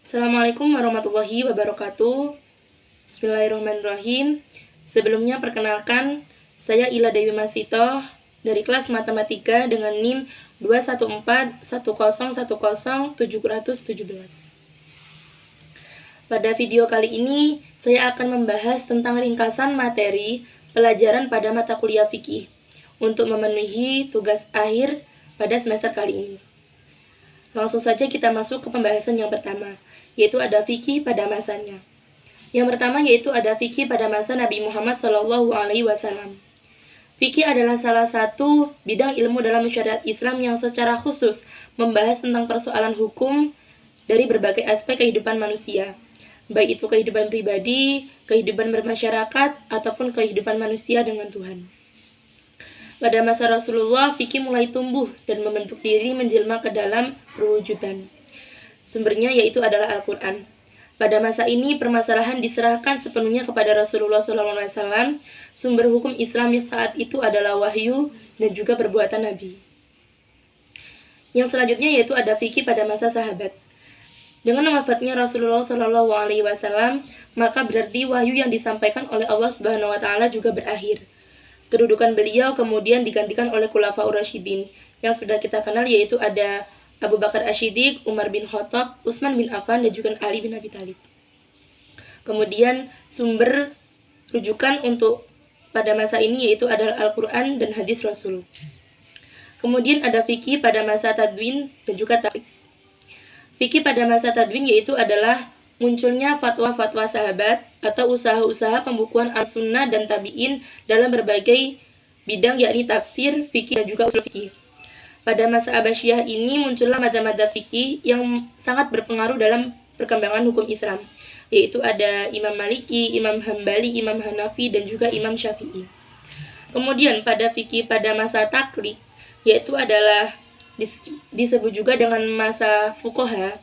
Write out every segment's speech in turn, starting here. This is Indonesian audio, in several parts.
Assalamualaikum warahmatullahi wabarakatuh. Bismillahirrahmanirrahim. Sebelumnya perkenalkan, saya Ila Dewi Masito dari kelas Matematika dengan NIM 21410107017. Pada video kali ini, saya akan membahas tentang ringkasan materi pelajaran pada mata kuliah fikih untuk memenuhi tugas akhir pada semester kali ini. Langsung saja kita masuk ke pembahasan yang pertama, yaitu ada fikih pada masanya. Yang pertama yaitu ada fikih pada masa Nabi Muhammad SAW. Fikih adalah salah satu bidang ilmu dalam syariat Islam yang secara khusus membahas tentang persoalan hukum dari berbagai aspek kehidupan manusia, baik itu kehidupan pribadi, kehidupan bermasyarakat, ataupun kehidupan manusia dengan Tuhan. Pada masa Rasulullah, fikih mulai tumbuh dan membentuk diri menjelma ke dalam perwujudan. Sumbernya yaitu adalah Al-Quran. Pada masa ini, permasalahan diserahkan sepenuhnya kepada Rasulullah SAW. Sumber hukum Islam saat itu adalah wahyu dan juga perbuatan Nabi. Yang selanjutnya yaitu ada fikih pada masa sahabat. Dengan wafatnya Rasulullah SAW, maka berarti wahyu yang disampaikan oleh Allah Subhanahu Wa Taala juga berakhir. Kedudukan beliau kemudian digantikan oleh Khulafaur Rasyidin yang sudah kita kenal, yaitu ada Abu Bakar Asy-Syiddiq, Umar bin Khattab, Utsman bin Affan, dan juga Ali bin Abi Thalib. Kemudian sumber rujukan untuk pada masa ini yaitu adalah Al-Quran dan hadis Rasul. Kemudian ada fikih pada masa tadwin dan juga takrib. Fikih pada masa tadwin yaitu adalah munculnya fatwa-fatwa sahabat atau usaha-usaha pembukuan al-sunnah dan tabi'in dalam berbagai bidang, yakni tafsir, fikih, dan juga usul fikih. Pada masa Abbasiyah ini muncullah madzhab-madzhab fikih yang sangat berpengaruh dalam perkembangan hukum Islam, yaitu ada Imam Maliki, Imam Hambali, Imam Hanafi, dan juga Imam Syafi'i. Kemudian pada fikih pada masa taklid, yaitu adalah disebut juga dengan masa fuqaha,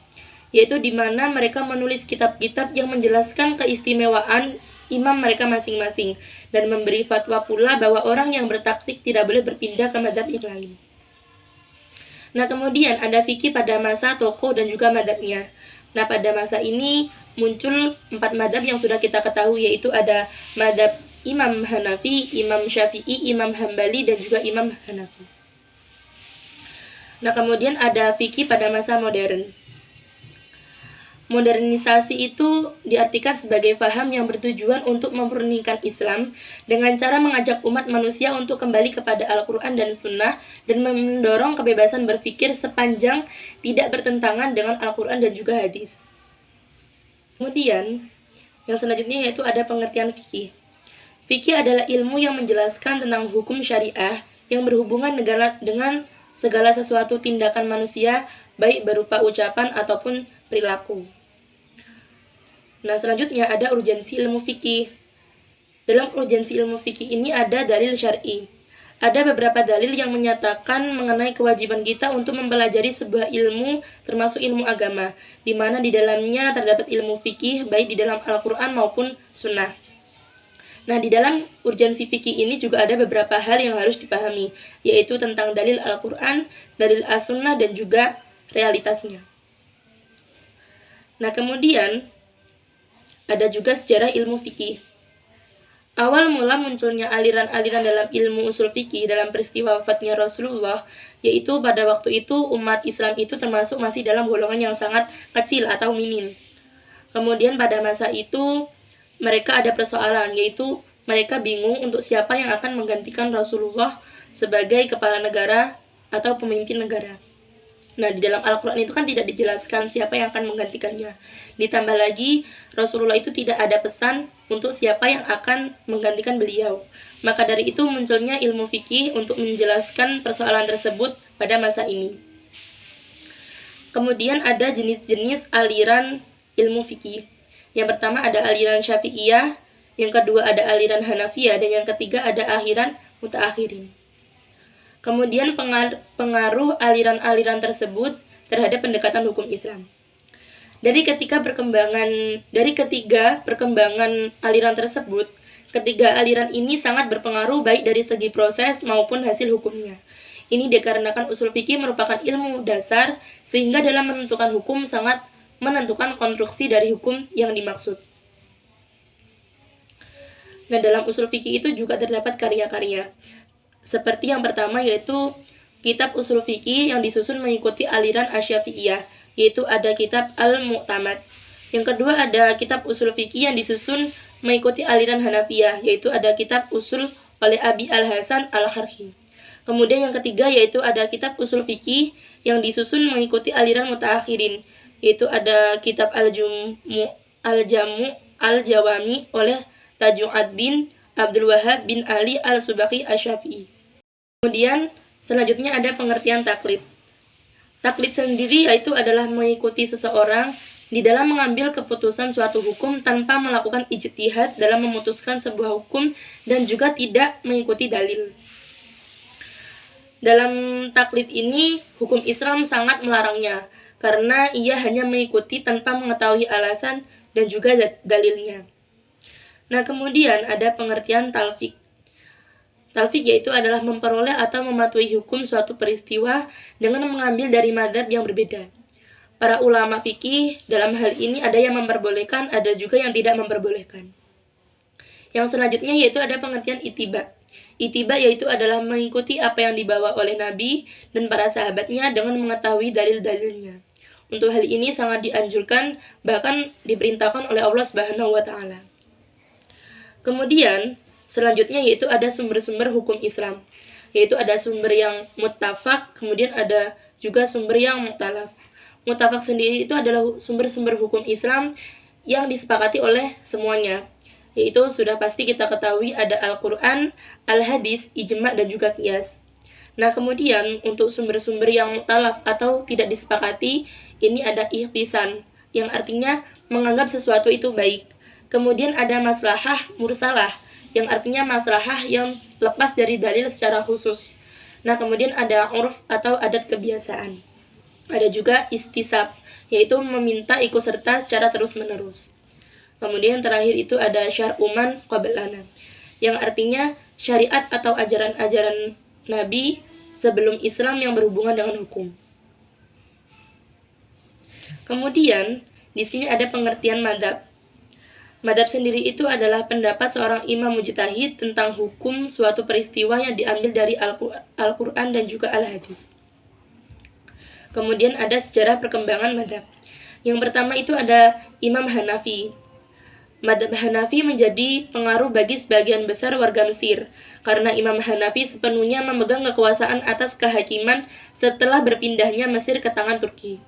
yaitu di mana mereka menulis kitab-kitab yang menjelaskan keistimewaan imam mereka masing-masing dan memberi fatwa pula bahwa orang yang bertaklid tidak boleh berpindah ke mazhab yang lain. Nah, kemudian ada fikih pada masa tokoh dan juga mazhabnya. Nah, pada masa ini muncul 4 mazhab yang sudah kita ketahui, yaitu ada mazhab Imam Hanafi, Imam Syafi'i, Imam Hambali, dan juga Imam Hanafi. Nah, kemudian ada fikih pada masa modern. Modernisasi itu diartikan sebagai faham yang bertujuan untuk memurnikan Islam dengan cara mengajak umat manusia untuk kembali kepada Al-Quran dan Sunnah dan mendorong kebebasan berpikir sepanjang tidak bertentangan dengan Al-Quran dan juga hadis. Kemudian, yang selanjutnya yaitu ada pengertian fikih. Fikih adalah ilmu yang menjelaskan tentang hukum syariah yang berhubungan dengan segala sesuatu tindakan manusia, baik berupa ucapan ataupun perilaku. Nah, selanjutnya ada urgensi ilmu fikih. Dalam urgensi ilmu fikih ini ada dalil syar'i. Ada beberapa dalil yang menyatakan mengenai kewajiban kita untuk mempelajari sebuah ilmu, termasuk ilmu agama, di mana di dalamnya terdapat ilmu fikih baik di dalam Al-Quran maupun Sunnah. Nah, di dalam urgensi fikih ini juga ada beberapa hal yang harus dipahami, yaitu tentang dalil Al-Quran, dalil As-Sunnah, dan juga realitasnya. Nah, kemudian ada juga sejarah ilmu fikih. Awal mula munculnya aliran-aliran dalam ilmu usul fikih dalam peristiwa wafatnya Rasulullah, yaitu pada waktu itu umat Islam itu termasuk masih dalam golongan yang sangat kecil atau minim. Kemudian pada masa itu mereka ada persoalan, yaitu mereka bingung untuk siapa yang akan menggantikan Rasulullah sebagai kepala negara atau pemimpin negara. Nah, di dalam Al-Quran itu kan tidak dijelaskan siapa yang akan menggantikannya. Ditambah lagi, Rasulullah itu tidak ada pesan untuk siapa yang akan menggantikan beliau. Maka dari itu munculnya ilmu fikih untuk menjelaskan persoalan tersebut pada masa ini. Kemudian ada jenis-jenis aliran ilmu fikih. Yang pertama ada aliran Syafi'iyah, yang kedua ada aliran Hanafiyah, dan yang ketiga ada aliran Mutaakhirin. Kemudian pengaruh aliran-aliran tersebut terhadap pendekatan hukum Islam. Dari ketiga perkembangan aliran tersebut, ketiga aliran ini sangat berpengaruh baik dari segi proses maupun hasil hukumnya. Ini dikarenakan usul fikih merupakan ilmu dasar sehingga dalam menentukan hukum sangat menentukan konstruksi dari hukum yang dimaksud. Nah, dalam usul fikih itu juga terdapat karya-karya. Seperti yang pertama yaitu kitab usul fikih yang disusun mengikuti aliran Asy-Syafi'iyah, yaitu ada kitab Al-Mu'tamad. Yang kedua ada kitab usul fikih yang disusun mengikuti aliran Hanafiyah, yaitu ada kitab usul oleh Abi Al-Hasan Al-Harhi. Kemudian yang ketiga yaitu ada kitab usul fikih yang disusun mengikuti aliran Mutaakhirin, yaitu ada kitab Al-Jamu Al-Jawami oleh Taju'ad bin Abdul Wahab bin Ali Al-Subaki Asy-Syafi'i. Kemudian selanjutnya ada pengertian taklid. Taklid sendiri yaitu adalah mengikuti seseorang di dalam mengambil keputusan suatu hukum tanpa melakukan ijtihad dalam memutuskan sebuah hukum dan juga tidak mengikuti dalil. Dalam taklid ini, hukum Islam sangat melarangnya karena ia hanya mengikuti tanpa mengetahui alasan dan juga dalilnya. Nah, kemudian ada pengertian talfik. Talfik yaitu adalah memperoleh atau mematuhi hukum suatu peristiwa dengan mengambil dari mazhab yang berbeda. Para ulama fikih dalam hal ini ada yang memperbolehkan, ada juga yang tidak memperbolehkan. Yang selanjutnya yaitu ada pengertian ittiba. Ittiba yaitu adalah mengikuti apa yang dibawa oleh Nabi dan para sahabatnya dengan mengetahui dalil-dalilnya. Untuk hal ini sangat dianjurkan, bahkan diperintahkan oleh Allah Subhanahu wa taala. Kemudian selanjutnya yaitu ada sumber-sumber hukum Islam, yaitu ada sumber yang muttafaq, kemudian ada juga sumber yang mukhtalaf. Muttafaq sendiri itu adalah sumber-sumber hukum Islam yang disepakati oleh semuanya, yaitu sudah pasti kita ketahui ada Al-Quran, Al-Hadis, Ijma' dan juga Qiyas. Nah, kemudian untuk sumber-sumber yang mukhtalaf atau tidak disepakati, ini ada ihtisan, yang artinya menganggap sesuatu itu baik. Kemudian ada maslahah mursalah, yang artinya maslahah yang lepas dari dalil secara khusus. Nah, kemudian ada urf atau adat kebiasaan. Ada juga istisab, yaitu meminta ikut serta secara terus-menerus. Kemudian terakhir itu ada syar'uman qablana, yang artinya syariat atau ajaran-ajaran Nabi sebelum Islam yang berhubungan dengan hukum. Kemudian di sini ada pengertian madzhab. Madzhab sendiri itu adalah pendapat seorang imam mujtahid tentang hukum suatu peristiwa yang diambil dari Al-Quran dan juga Al-Hadis. Kemudian ada sejarah perkembangan madzhab. Yang pertama itu ada Imam Hanafi. Madzhab Hanafi menjadi pengaruh bagi sebagian besar warga Mesir, karena Imam Hanafi sepenuhnya memegang kekuasaan atas kehakiman setelah berpindahnya Mesir ke tangan Turki.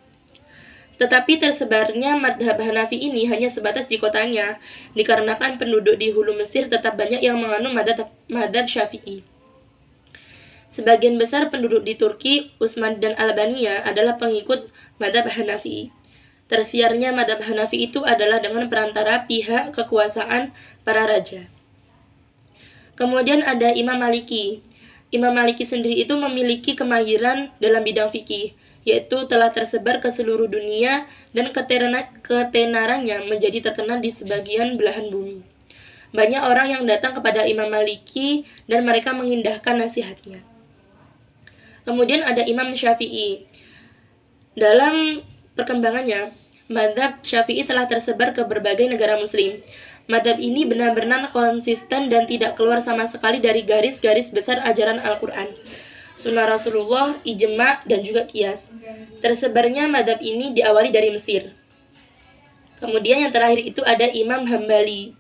Tetapi tersebarnya madzhab Hanafi ini hanya sebatas di kotanya, dikarenakan penduduk di hulu Mesir tetap banyak yang menganut madzhab Syafi'i. Sebagian besar penduduk di Turki, Utsman dan Albania adalah pengikut madzhab Hanafi. Tersiarnya madzhab Hanafi itu adalah dengan perantara pihak kekuasaan para raja. Kemudian ada Imam Maliki. Imam Maliki sendiri itu memiliki kemahiran dalam bidang fikih, yaitu telah tersebar ke seluruh dunia dan ketenarannya menjadi terkenal di sebagian belahan bumi. Banyak orang yang datang kepada Imam Maliki dan mereka mengindahkan nasihatnya. Kemudian ada Imam Syafi'i. Dalam perkembangannya, madzhab Syafi'i telah tersebar ke berbagai negara muslim. Madzhab ini benar-benar konsisten dan tidak keluar sama sekali dari garis-garis besar ajaran Al-Quran, Sunnah Rasulullah, Ijma' dan juga Qiyas. Tersebarnya madzhab ini diawali dari Mesir. Kemudian yang terakhir itu ada Imam Hambali.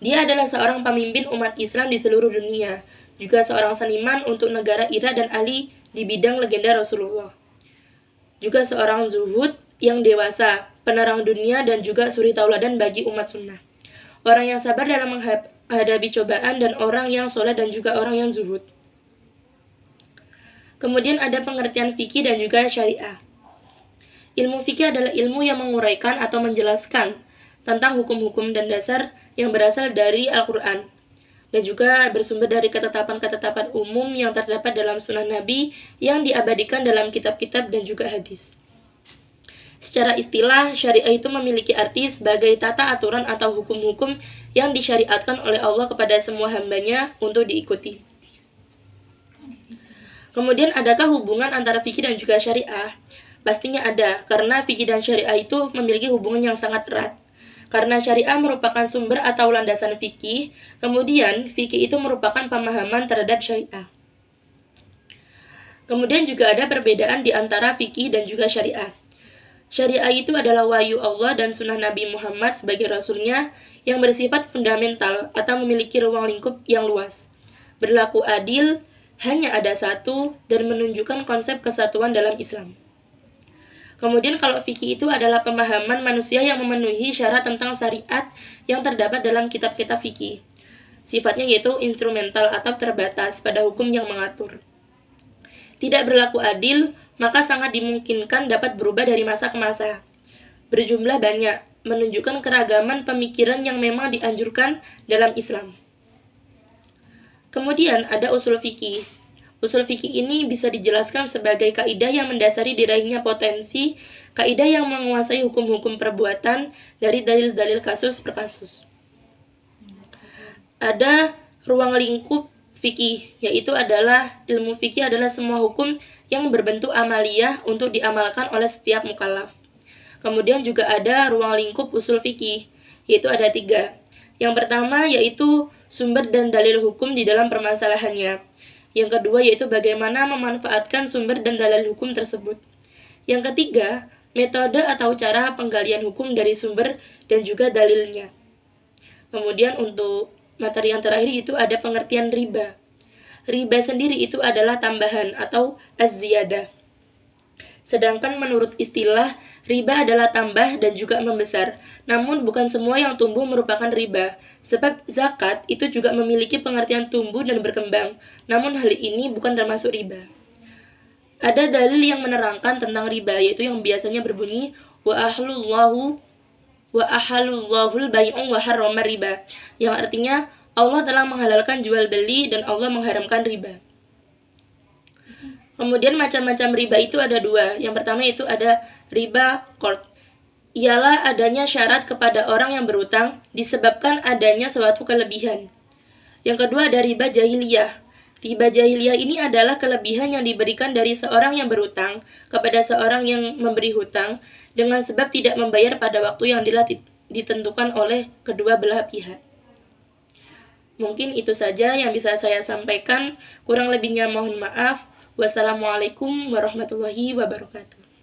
Dia adalah seorang pemimpin umat Islam di seluruh dunia, juga seorang seniman untuk negara Irak dan ahli di bidang legenda Rasulullah. Juga seorang zuhud yang dewasa, penerang dunia dan juga suri tauladan bagi umat sunnah. Orang yang sabar dalam menghadapi cobaan dan orang yang soleh dan juga orang yang zuhud. Kemudian ada pengertian fikih dan juga syariah. Ilmu fikih adalah ilmu yang menguraikan atau menjelaskan tentang hukum-hukum dan dasar yang berasal dari Al-Quran, dan juga bersumber dari ketetapan-ketetapan umum yang terdapat dalam sunnah Nabi yang diabadikan dalam kitab-kitab dan juga hadis. Secara istilah, syariah itu memiliki arti sebagai tata aturan atau hukum-hukum yang disyariatkan oleh Allah kepada semua hambanya untuk diikuti. Kemudian adakah hubungan antara fikih dan juga syariah? Pastinya ada, karena fikih dan syariah itu memiliki hubungan yang sangat erat. Karena syariah merupakan sumber atau landasan fikih, kemudian fikih itu merupakan pemahaman terhadap syariah. Kemudian juga ada perbedaan di antara fikih dan juga syariah. Syariah itu adalah wahyu Allah dan sunnah Nabi Muhammad sebagai rasulnya yang bersifat fundamental atau memiliki ruang lingkup yang luas. Berlaku adil, hanya ada satu, dan menunjukkan konsep kesatuan dalam Islam. Kemudian kalau fikih itu adalah pemahaman manusia yang memenuhi syarat tentang syariat yang terdapat dalam kitab-kitab fikih. Sifatnya yaitu instrumental atau terbatas pada hukum yang mengatur. Tidak berlaku adil, maka sangat dimungkinkan dapat berubah dari masa ke masa. Berjumlah banyak, menunjukkan keragaman pemikiran yang memang dianjurkan dalam Islam. Kemudian ada usul fikih. Usul fikih ini bisa dijelaskan sebagai kaidah yang mendasari diraihnya potensi, kaidah yang menguasai hukum-hukum perbuatan dari dalil-dalil kasus per kasus. Ada ruang lingkup fikih, yaitu adalah ilmu fikih adalah semua hukum yang berbentuk amaliyah untuk diamalkan oleh setiap mukallaf. Kemudian juga ada ruang lingkup usul fikih, yaitu ada 3. Yang pertama yaitu sumber dan dalil hukum di dalam permasalahannya. Yang kedua yaitu bagaimana memanfaatkan sumber dan dalil hukum tersebut. Yang ketiga, metode atau cara penggalian hukum dari sumber dan juga dalilnya. Kemudian untuk materi yang terakhir itu ada pengertian riba. Riba sendiri itu adalah tambahan atau az-ziyadah. Sedangkan menurut istilah, riba adalah tambah dan juga membesar. Namun bukan semua yang tumbuh merupakan riba. Sebab zakat itu juga memiliki pengertian tumbuh dan berkembang. Namun hal ini bukan termasuk riba. Ada dalil yang menerangkan tentang riba, yaitu yang biasanya berbunyi wa ahalullahul bai'u wa harrama riba, yang artinya Allah telah menghalalkan jual beli dan Allah mengharamkan riba. Kemudian macam-macam riba itu ada 2. Yang pertama itu ada riba qard. Ialah adanya syarat kepada orang yang berutang disebabkan adanya suatu kelebihan. Yang kedua ada riba jahiliyah. Riba jahiliyah ini adalah kelebihan yang diberikan dari seorang yang berutang kepada seorang yang memberi hutang dengan sebab tidak membayar pada waktu yang ditentukan oleh kedua belah pihak. Mungkin itu saja yang bisa saya sampaikan. Kurang lebihnya mohon maaf. Wassalamualaikum warahmatullahi wabarakatuh.